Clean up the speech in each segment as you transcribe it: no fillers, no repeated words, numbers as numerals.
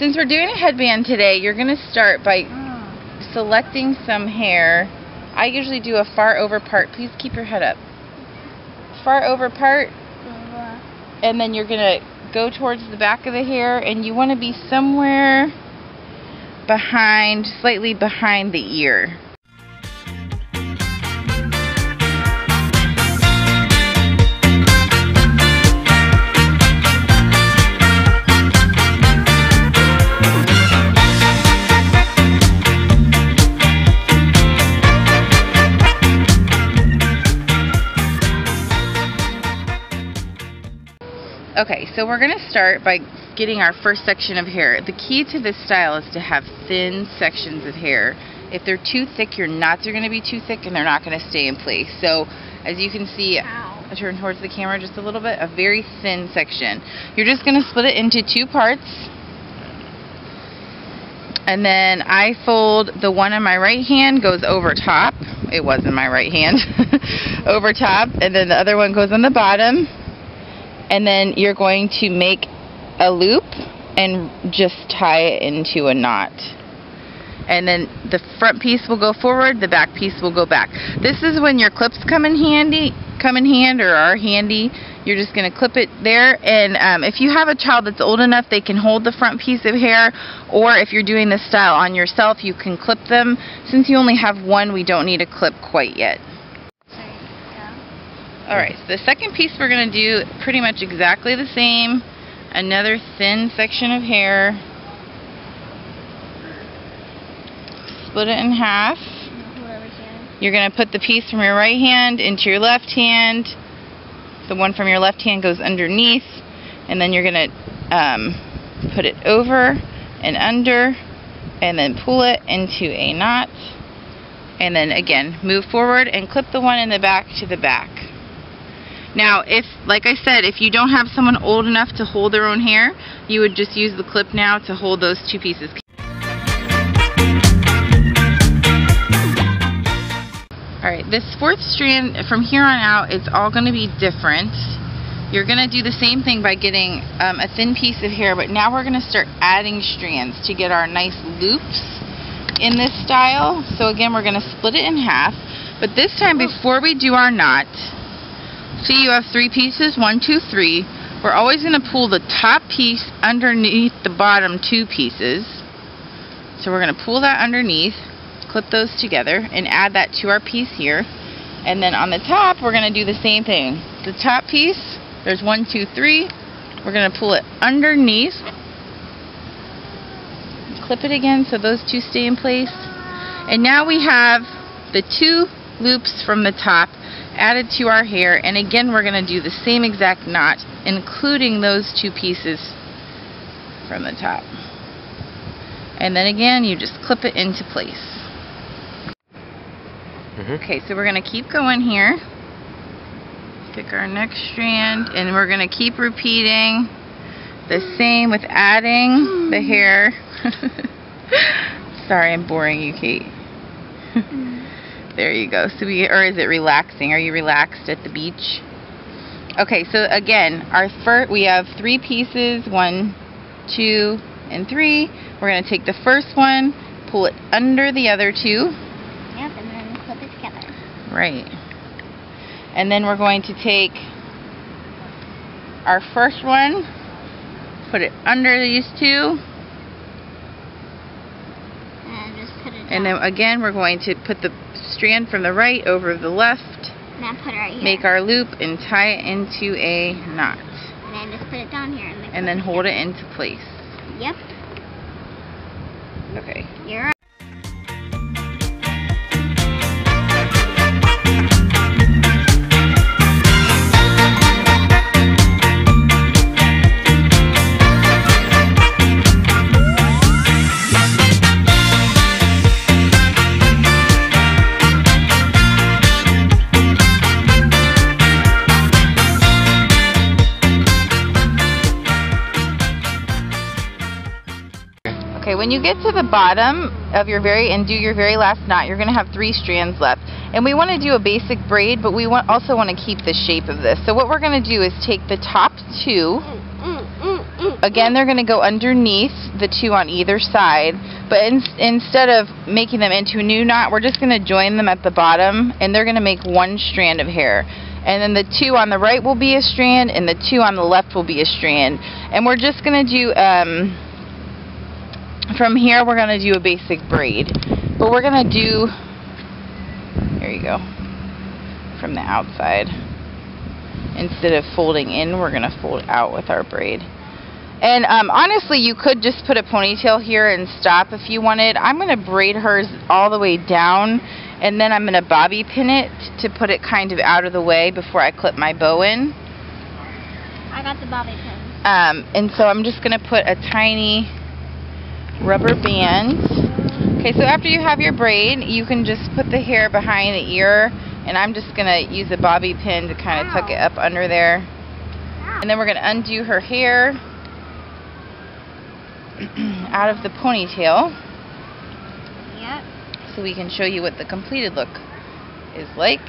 since we're doing a headband today, you're going to start by selecting some hair. I usually do a far over part. Please keep your head up. Far over part. And then you're going to go towards the back of the hair, and you want to be somewhere behind, slightly behind the ear. Okay, so we're going to start by getting our first section of hair. The key to this style is to have thin sections of hair. If they're too thick, your knots are going to be too thick and they're not going to stay in place. So, as you can see, I turn towards the camera just a little bit, a very thin section. You're just going to split it into two parts. And then I fold the one in my right hand goes over top. It was in my right hand. Over top. And then the other one goes on the bottom. And then you're going to make a loop and just tie it into a knot. And then the front piece will go forward, the back piece will go back. This is when your clips come in hand or are handy. You're just going to clip it there, and if you have a child that's old enough, they can hold the front piece of hair, or if you're doing this style on yourself, you can clip them. Since you only have one, we don't need a clip quite yet. Alright, so the second piece we're going to do pretty much exactly the same. Another thin section of hair. Split it in half. You're going to put the piece from your right hand into your left hand. The one from your left hand goes underneath. And then you're going to put it over and under. And then pull it into a knot. And then again, move forward and clip the one in the back to the back. Now, if, like I said, if you don't have someone old enough to hold their own hair, you would just use the clip now to hold those two pieces. Alright, this fourth strand, from here on out, it's all going to be different. You're going to do the same thing by getting a thin piece of hair, but now we're going to start adding strands to get our nice loops in this style. So again, we're going to split it in half, but this time before we do our knot, see, you have three pieces, 1, 2, 3. We're always going to pull the top piece underneath the bottom two pieces. So we're going to pull that underneath, clip those together, and add that to our piece here. And then on the top, we're going to do the same thing. The top piece, there's 1, 2, 3. We're going to pull it underneath. Clip it again so those two stay in place. And now we have the two loops from the top added to our hair, and again we're going to do the same exact knot, including those two pieces from the top. And then again you just clip it into place. Okay, so we're going to keep going here. Pick our next strand, and we're going to keep repeating the same with adding the hair. Sorry, I'm boring you, Kate. There you go. So or is it relaxing? Are you relaxed at the beach? Okay, so again, we have three pieces, 1, 2, and 3. We're going to take the first one, pull it under the other two. Yep, and then clip it together. Right. And then we're going to take our first one, put it under these two. And just put it down. And then again, we're going to put the strand from the right over the left. Now put it right here. Make our loop and tie it into a knot. And then just put it down here. And then hold it into place. Yep. Okay. You're right. Okay, when you get to the bottom of your do your very last knot, you're going to have 3 strands left. And we want to do a basic braid, but we also want to keep the shape of this. So what we're going to do is take the top 2 again, they're going to go underneath the two on either side, but instead of making them into a new knot, we're just going to join them at the bottom, and they're going to make one strand of hair. And then the two on the right will be a strand, and the two on the left will be a strand. And we're just going to do, from here, we're going to do a basic braid. But we're going to do, there you go, from the outside. Instead of folding in, we're going to fold out with our braid. And honestly, you could just put a ponytail here and stop if you wanted. I'm going to braid hers all the way down, and then I'm going to bobby pin it to put it kind of out of the way before I clip my bow in. I got the bobby pin. And so I'm just going to put a tiny rubber band. Okay, so after you have your braid, you can just put the hair behind the ear, and I'm just going to use a bobby pin to kind of tuck it up under there. And then we're going to undo her hair out of the ponytail. Yep. So we can show you what the completed look is like.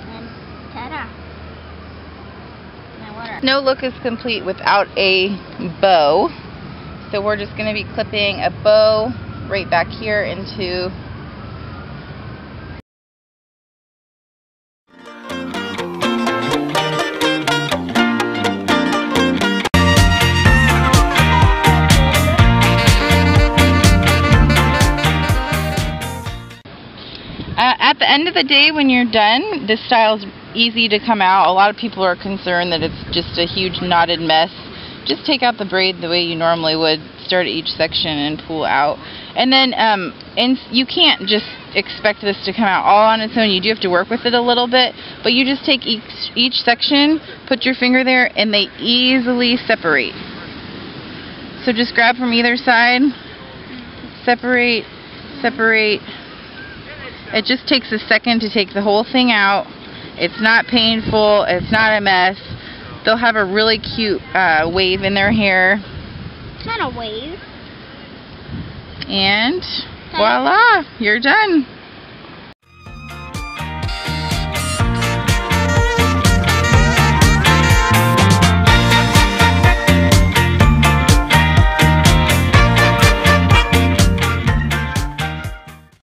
And ta-da. Now what? No look is complete without a bow. So we're just going to be clipping a bow right back here into at the end of the day, when you're done, this style's easy to come out. A lot of people are concerned that it's just a huge knotted mess. Just take out the braid the way you normally would, start at each section and pull out. And then and you can't just expect this to come out all on its own. You do have to work with it a little bit, but you just take each section, put your finger there, and they easily separate. So just grab from either side, separate, separate. It just takes a second to take the whole thing out. It's not painful. It's not a mess. They'll have a really cute wave in their hair. It's not a wave. And voila, you're done.